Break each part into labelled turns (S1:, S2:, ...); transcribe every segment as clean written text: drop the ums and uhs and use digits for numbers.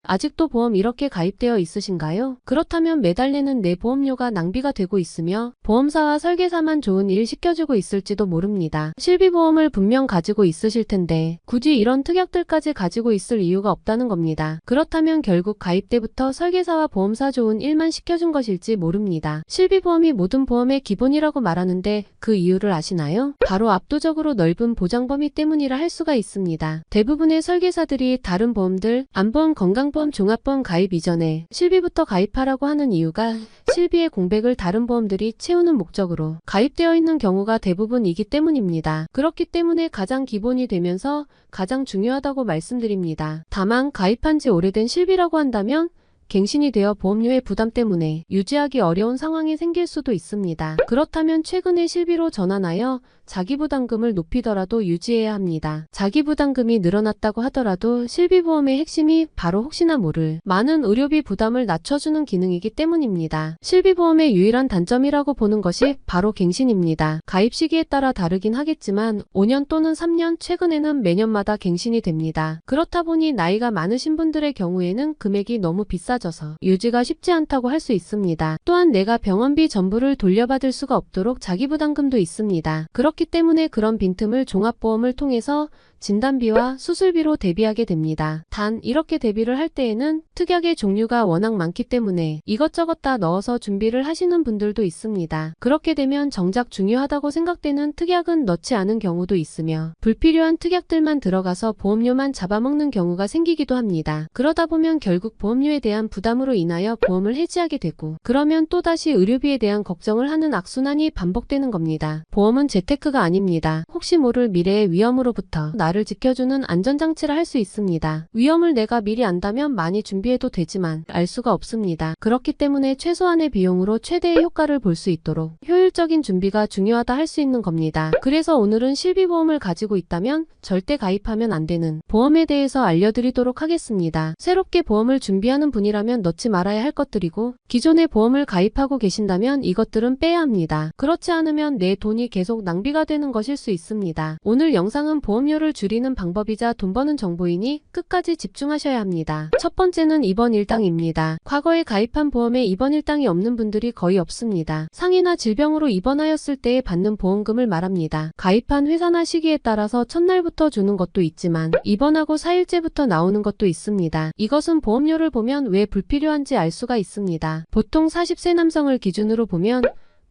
S1: 아직도 보험 이렇게 가입되어 있으신가요? 그렇다면 매달 내는 내 보험료가 낭비가 되고 있으며 보험사와 설계사만 좋은 일 시켜주고 있을지도 모릅니다. 실비보험을 분명 가지고 있으실 텐데 굳이 이런 특약들까지 가지고 있을 이유가 없다는 겁니다. 그렇다면 결국 가입 때부터 설계사와 보험사 좋은 일만 시켜준 것일지 모릅니다. 실비보험이 모든 보험의 기본이라고 말하는데 그 이유를 아시나요? 바로 압도적으로 넓은 보장 범위 때문이라 할 수가 있습니다. 대부분의 설계사들이 다른 보험들, 안보험, 건강보험, 종합보험 가입 이전에 실비부터 가입하라고 하는 이유가 실비의 공백을 다른 보험들이 채우는 목적으로 가입되어 있는 경우가 대부분이기 때문입니다. 그렇기 때문에 가장 기본이 되면서 가장 중요하다고 말씀드립니다. 다만 가입한 지 오래된 실비라고 한다면 갱신이 되어 보험료의 부담 때문에 유지하기 어려운 상황이 생길 수도 있습니다. 그렇다면 최근에 실비로 전환하여 자기부담금을 높이더라도 유지해야 합니다. 자기부담금이 늘어났다고 하더라도 실비보험의 핵심이 바로 혹시나 모를 많은 의료비 부담을 낮춰주는 기능이기 때문입니다. 실비보험의 유일한 단점이라고 보는 것이 바로 갱신입니다. 가입 시기에 따라 다르긴 하겠지만 5년 또는 3년, 최근에는 매년마다 갱신이 됩니다. 그렇다 보니 나이가 많으신 분들의 경우에는 금액이 너무 비싸져서 유지가 쉽지 않다고 할 수 있습니다. 또한 내가 병원비 전부를 돌려받을 수가 없도록 자기부담금도 있습니다. 그렇기 때문에 그런 빈틈을 종합보험을 통해서 진단비와 수술비로 대비하게 됩니다. 단 이렇게 대비를 할 때에는 특약의 종류가 워낙 많기 때문에 이것저것 다 넣어서 준비를 하시는 분들도 있습니다. 그렇게 되면 정작 중요하다고 생각되는 특약은 넣지 않은 경우도 있으며 불필요한 특약들만 들어가서 보험료만 잡아먹는 경우가 생기기도 합니다. 그러다 보면 결국 보험료에 대한 부담으로 인하여 보험을 해지하게 되고 그러면 또다시 의료비에 대한 걱정을 하는 악순환이 반복되는 겁니다. 보험은 재테크가 아닙니다. 혹시 모를 미래의 위험으로부터 나를 지켜주는 안전장치라 할 수 있습니다. 위험을 내가 미리 안다면 많이 준비해도 되지만 알 수가 없습니다. 그렇기 때문에 최소한의 비용으로 최대의 효과를 볼 수 있도록 효율적인 준비가 중요하다 할 수 있는 겁니다. 그래서 오늘은 실비보험을 가지고 있다면 절대 가입하면 안 되는 보험에 대해서 알려드리도록 하겠습니다. 새롭게 보험을 준비하는 분이라면 넣지 말아야 할 것들이고 기존의 보험을 가입하고 계신다면 이것들은 빼야 합니다. 그렇지 않으면 내 돈이 계속 낭비가 되는 것일 수 있습니다. 오늘 영상은 보험료를 줄이는 방법이자 돈 버는 정보이니 끝까지 집중하셔야 합니다. 첫 번째는 입원 일당입니다. 과거에 가입한 보험에 입원 일당이 없는 분들이 거의 없습니다. 상해나 질병으로 입원하였을 때에 받는 보험금을 말합니다. 가입한 회사나 시기에 따라서 첫날부터 주는 것도 있지만 입원하고 4일째부터 나오는 것도 있습니다. 이것은 보험료를 보면 왜 불필요한지 알 수가 있습니다. 보통 40세 남성을 기준으로 보면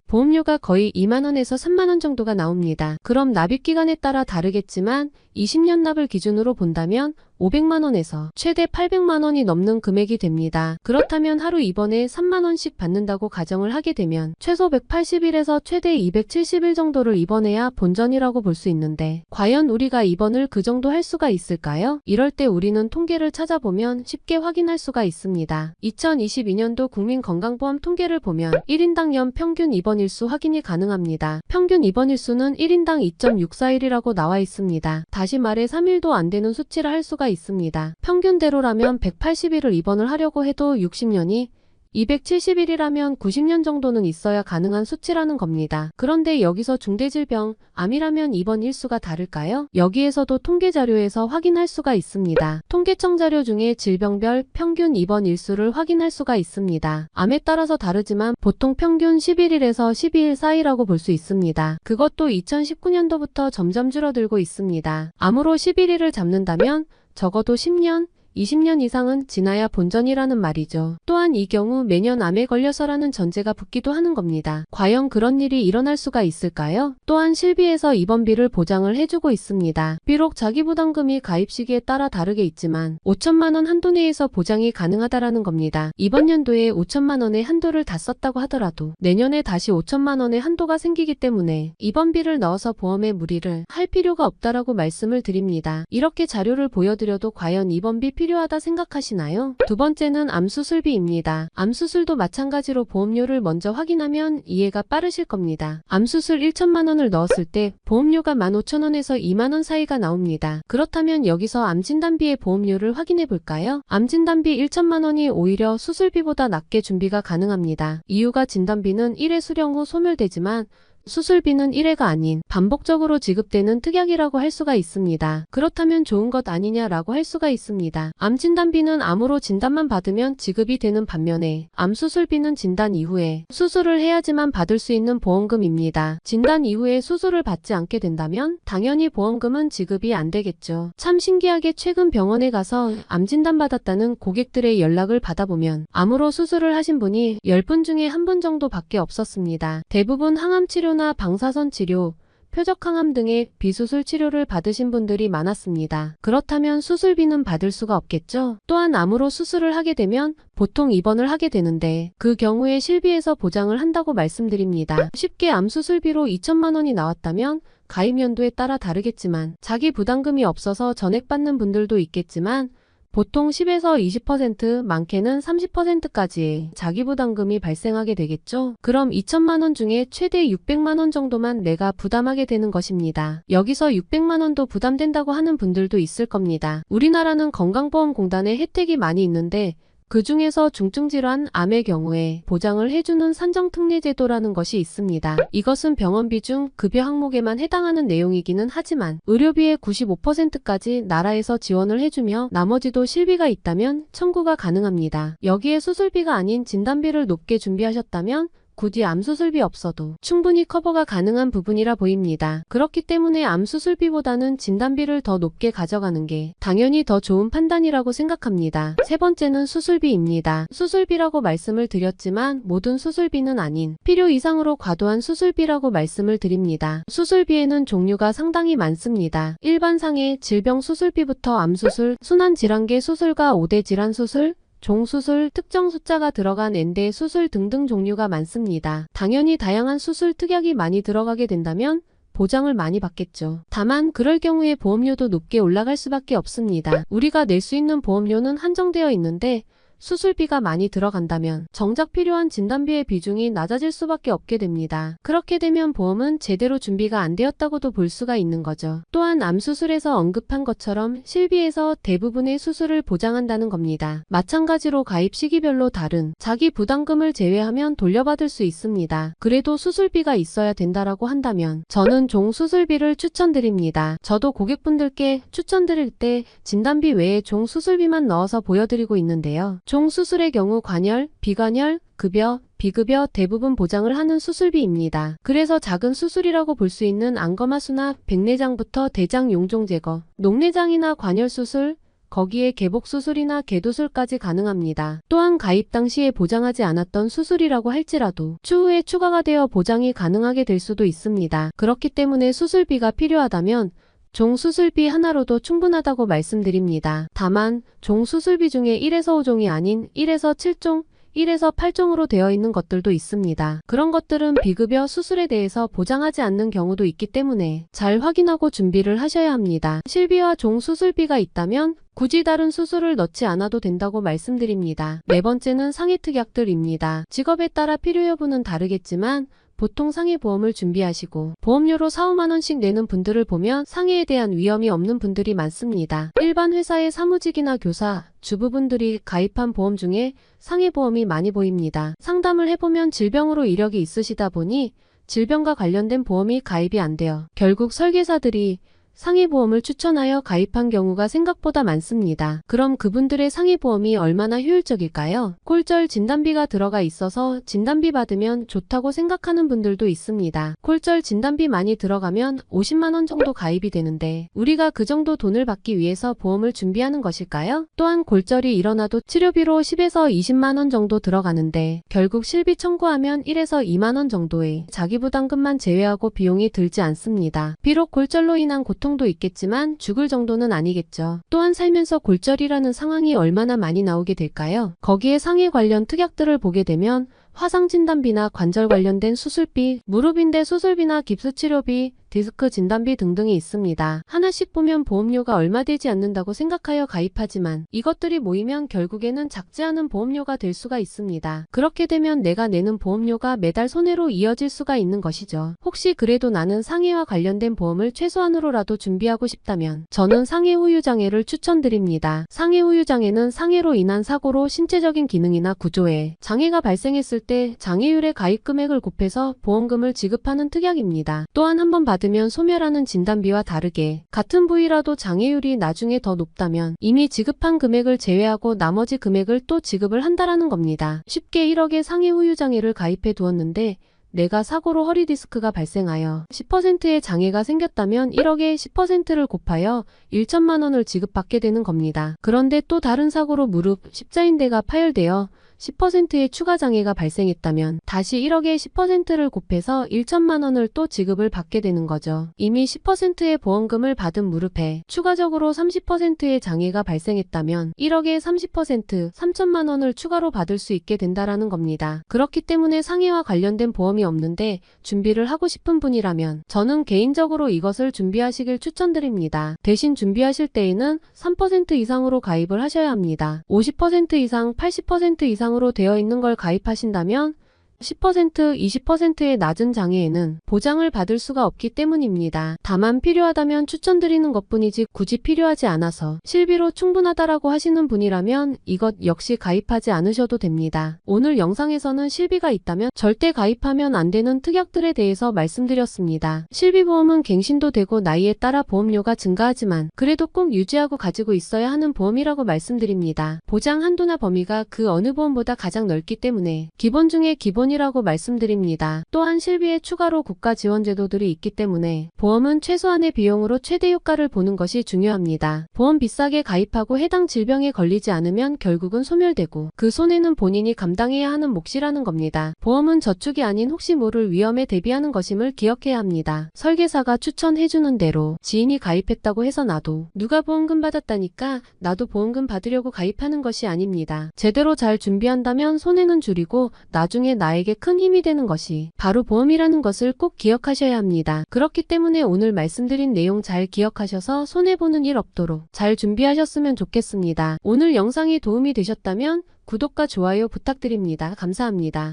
S1: 보험료가 거의 2만원에서 3만원 정도가 나옵니다. 그럼 납입기간에 따라 다르겠지만 20년 납을 기준으로 본다면 500만원에서 최대 800만원이 넘는 금액이 됩니다. 그렇다면 하루 입원에 3만원씩 받는다고 가정을 하게 되면 최소 180일에서 최대 270일 정도를 입원해야 본전이라고 볼 수 있는데 과연 우리가 입원을 그 정도 할 수가 있을까요? 이럴 때 우리는 통계를 찾아보면 쉽게 확인할 수가 있습니다. 2022년도 국민건강보험 통계를 보면 1인당 연 평균 입원 일수 확인이 가능합니다. 평균 입원 일수는 1인당 2.64일이라고 나와 있습니다. 다시 말해 3일도 안 되는 수치라 할 수가 있습니다. 평균대로라면 180일을 입원을 하려고 해도 60년이 270일이라면 90년 정도는 있어야 가능한 수치라는 겁니다. 그런데 여기서 중대질병, 암이라면 입원 일수가 다를까요? 여기에서도 통계자료에서 확인할 수가 있습니다. 통계청 자료 중에 질병별 평균 입원 일수를 확인할 수가 있습니다. 암에 따라서 다르지만 보통 평균 11일에서 12일 사이라고 볼 수 있습니다. 그것도 2019년도부터 점점 줄어들고 있습니다. 암으로 11일을 잡는다면 적어도 10년, 20년 이상은 지나야 본전이라는 말이죠. 또한 이 경우 매년 암에 걸려서라는 전제가 붙기도 하는 겁니다. 과연 그런 일이 일어날 수가 있을까요? 또한 실비에서 입원비를 보장을 해주고 있습니다. 비록 자기부담금이 가입 시기에 따라 다르게 있지만 5천만원 한도 내에서 보장이 가능하다라는 겁니다. 이번 연도에 5천만원의 한도를 다 썼다고 하더라도 내년에 다시 5천만원의 한도가 생기기 때문에 입원비를 넣어서 보험에 무리를 할 필요가 없다라고 말씀을 드립니다. 이렇게 자료를 보여드려도 과연 입원비 필요하다 생각하시나요? 두 번째는 암수술비입니다. 암수술도 마찬가지로 보험료를 먼저 확인하면 이해가 빠르실 겁니다. 암수술 1천만원을 넣었을 때 보험료가 15,000원에서 2만원 사이가 나옵니다. 그렇다면 여기서 암진단비의 보험료를 확인해 볼까요? 암진단비 1천만원이 오히려 수술비보다 낮게 준비가 가능합니다. 이유가 진단비는 1회 수령 후 소멸되지만 수술비는 1회가 아닌 반복적으로 지급되는 특약이라고 할 수가 있습니다. 그렇다면 좋은 것 아니냐라고 할 수가 있습니다. 암 진단비는 암으로 진단만 받으면 지급이 되는 반면에 암 수술비는 진단 이후에 수술을 해야지만 받을 수 있는 보험금입니다. 진단 이후에 수술을 받지 않게 된다면 당연히 보험금은 지급이 안 되겠죠. 참 신기하게 최근 병원에 가서 암 진단 받았다는 고객들의 연락을 받아보면 암으로 수술을 하신 분이 10분 중에 1분 정도밖에 없었습니다. 대부분 항암 치료나 방사선 치료, 표적항암 등의 비수술 치료를 받으신 분들이 많았습니다. 그렇다면 수술비는 받을 수가 없겠죠? 또한 암으로 수술을 하게 되면 보통 입원을 하게 되는데 그 경우에 실비에서 보장을 한다고 말씀드립니다. 쉽게 암 수술비로 2천만 원이 나왔다면 가입 연도에 따라 다르겠지만 자기 부담금이 없어서 전액 받는 분들도 있겠지만 보통 10에서 20%, 많게는 30%까지의 자기 부담금이 발생하게 되겠죠. 그럼 2천만 원 중에 최대 600만 원 정도만 내가 부담하게 되는 것입니다. 여기서 600만 원도 부담된다고 하는 분들도 있을 겁니다. 우리나라는 건강보험공단에 혜택이 많이 있는데 그 중에서 중증질환, 암의 경우에 보장을 해주는 산정특례제도라는 것이 있습니다. 이것은 병원비 중 급여 항목에만 해당하는 내용이기는 하지만 의료비의 95%까지 나라에서 지원을 해주며 나머지도 실비가 있다면 청구가 가능합니다. 여기에 수술비가 아닌 진단비를 높게 준비하셨다면 굳이 암 수술비 없어도 충분히 커버가 가능한 부분이라 보입니다. 그렇기 때문에 암 수술비보다는 진단비를 더 높게 가져가는 게 당연히 더 좋은 판단이라고 생각합니다. 세 번째는 수술비입니다. 수술비라고 말씀을 드렸지만 모든 수술비는 아닌 필요 이상으로 과도한 수술비라고 말씀을 드립니다. 수술비에는 종류가 상당히 많습니다. 일반 상해 질병 수술비부터 암 수술, 순환질환계 수술과 5대 질환 수술, 종수술, 특정 숫자가 들어간 엔대 수술 등등 종류가 많습니다. 당연히 다양한 수술 특약이 많이 들어가게 된다면 보장을 많이 받겠죠. 다만 그럴 경우에 보험료도 높게 올라갈 수밖에 없습니다. 우리가 낼 수 있는 보험료는 한정되어 있는데 수술비가 많이 들어간다면 정작 필요한 진단비의 비중이 낮아질 수밖에 없게 됩니다. 그렇게 되면 보험은 제대로 준비가 안 되었다고도 볼 수가 있는 거죠. 또한 암 수술에서 언급한 것처럼 실비에서 대부분의 수술을 보장한다는 겁니다. 마찬가지로 가입 시기별로 다른 자기 부담금을 제외하면 돌려받을 수 있습니다. 그래도 수술비가 있어야 된다라고 한다면 저는 종 수술비를 추천드립니다. 저도 고객분들께 추천드릴 때 진단비 외에 종 수술비만 넣어서 보여드리고 있는데요. 종 수술의 경우 관열, 비관열, 급여, 비급여 대부분 보장을 하는 수술비입니다. 그래서 작은 수술이라고 볼 수 있는 안검하 수납, 백내장부터 대장 용종 제거, 녹내장이나 관열 수술, 거기에 개복 수술이나 개도술까지 가능합니다. 또한 가입 당시에 보장하지 않았던 수술이라고 할지라도 추후에 추가가 되어 보장이 가능하게 될 수도 있습니다. 그렇기 때문에 수술비가 필요하다면 종 수술비 하나로도 충분하다고 말씀드립니다. 다만 종 수술비 중에 1에서 5종이 아닌 1에서 7종, 1에서 8종으로 되어 있는 것들도 있습니다. 그런 것들은 비급여 수술에 대해서 보장하지 않는 경우도 있기 때문에 잘 확인하고 준비를 하셔야 합니다. 실비와 종 수술비가 있다면 굳이 다른 수술을 넣지 않아도 된다고 말씀드립니다. 네 번째는 상해 특약들입니다. 직업에 따라 필요 여부는 다르겠지만 보통 상해보험을 준비하시고 보험료로 4, 5만 원씩 내는 분들을 보면 상해에 대한 위험이 없는 분들이 많습니다. 일반 회사의 사무직이나 교사, 주부분들이 가입한 보험 중에 상해보험이 많이 보입니다. 상담을 해보면 질병으로 이력이 있으시다 보니 질병과 관련된 보험이 가입이 안 돼요. 결국 설계사들이 상해보험을 추천하여 가입한 경우가 생각보다 많습니다. 그럼 그분들의 상해보험이 얼마나 효율적일까요? 콜절 진단비가 들어가 있어서 진단비 받으면 좋다고 생각하는 분들도 있습니다. 콜절 진단비 많이 들어가면 50만 원 정도 가입이 되는데 우리가 그 정도 돈을 받기 위해서 보험을 준비하는 것일까요? 또한 골절이 일어나도 치료비로 10에서 20만 원 정도 들어가는데 결국 실비 청구하면 1에서 2만 원 정도의 자기부담금만 제외하고 비용이 들지 않습니다. 비록 골절로 인한 고통도 있겠지만 죽을 정도는 아니겠죠. 또한 살면서 골절이라는 상황이 얼마나 많이 나오게 될까요? 거기에 상해 관련 특약들을 보게 되면 화상 진단비나 관절 관련된 수술비, 무릎인대 수술비나 깁스치료비, 디스크 진단비 등등이 있습니다. 하나씩 보면 보험료가 얼마 되지 않는다고 생각하여 가입하지만 이것들이 모이면 결국에는 작지 않은 보험료가 될 수가 있습니다. 그렇게 되면 내가 내는 보험료가 매달 손해로 이어질 수가 있는 것이죠. 혹시 그래도 나는 상해와 관련된 보험을 최소한으로라도 준비하고 싶다면 저는 상해 후유 장애를 추천드립니다. 상해 후유 장애는 상해로 인한 사고로 신체적인 기능이나 구조에 장애가 발생했을 때 장애율의 가입 금액을 곱해서 보험금을 지급하는 특약입니다. 또한 한 번 받으면 소멸하는 진단비와 다르게 같은 부위라도 장애율이 나중에 더 높다면 이미 지급한 금액을 제외하고 나머지 금액을 또 지급을 한다라는 겁니다. 쉽게 1억의 상해 후유 장애를 가입해 두었는데 내가 사고로 허리 디스크가 발생하여 10%의 장애가 생겼다면 1억에 10%를 곱하여 1천만 원을 지급받게 되는 겁니다. 그런데 또 다른 사고로 무릎, 십자인대가 파열되어 10%의 추가 장애가 발생했다면 다시 1억에 10%를 곱해서 1천만 원을 또 지급을 받게 되는 거죠. 이미 10%의 보험금을 받은 무릎에 추가적으로 30%의 장애가 발생했다면 1억에 30%, 3천만 원을 추가로 받을 수 있게 된다라는 겁니다. 그렇기 때문에 상해와 관련된 보험이 없는데 준비를 하고 싶은 분이라면 저는 개인적으로 이것을 준비하시길 추천드립니다. 대신 준비하실 때에는 3% 이상으로 가입을 하셔야 합니다. 50% 이상, 80% 이상으로 되어 있는 걸 가입하신다면 10%, 20%의 낮은 장애에는 보장을 받을 수가 없기 때문입니다. 다만 필요하다면 추천드리는 것뿐이지 굳이 필요하지 않아서 실비로 충분하다라고 하시는 분이라면 이것 역시 가입하지 않으셔도 됩니다. 오늘 영상에서는 실비가 있다면 절대 가입하면 안 되는 특약들에 대해서 말씀드렸습니다. 실비보험은 갱신도 되고 나이에 따라 보험료가 증가하지만 그래도 꼭 유지하고 가지고 있어야 하는 보험이라고 말씀드립니다. 보장 한도나 범위가 그 어느 보험보다 가장 넓기 때문에 기본 중에 기본이라고 말씀드립니다. 또한 실비에 추가로 국가 지원 제도들이 있기 때문에 보험은 최소한의 비용으로 최대 효과를 보는 것이 중요합니다. 보험 비싸게 가입하고 해당 질병에 걸리지 않으면 결국은 소멸되고 그 손해는 본인이 감당해야 하는 몫이라는 겁니다. 보험은 저축이 아닌 혹시 모를 위험에 대비하는 것임을 기억해야 합니다. 설계사가 추천해주는 대로 지인이 가입했다고 해서 나도 누가 보험금 받았다니까 나도 보험금 받으려고 가입하는 것이 아닙니다. 제대로 잘 준비한다면 손해는 줄이고 나중에 나에게 큰 힘이 되는 것이 바로 보험이라는 것을 꼭 기억하셔야 합니다. 그렇기 때문에 오늘 말씀드린 내용 잘 기억하셔서 손해보는 일 없도록 잘 준비하셨으면 좋겠습니다. 오늘 영상이 도움이 되셨다면 구독과 좋아요 부탁드립니다. 감사합니다.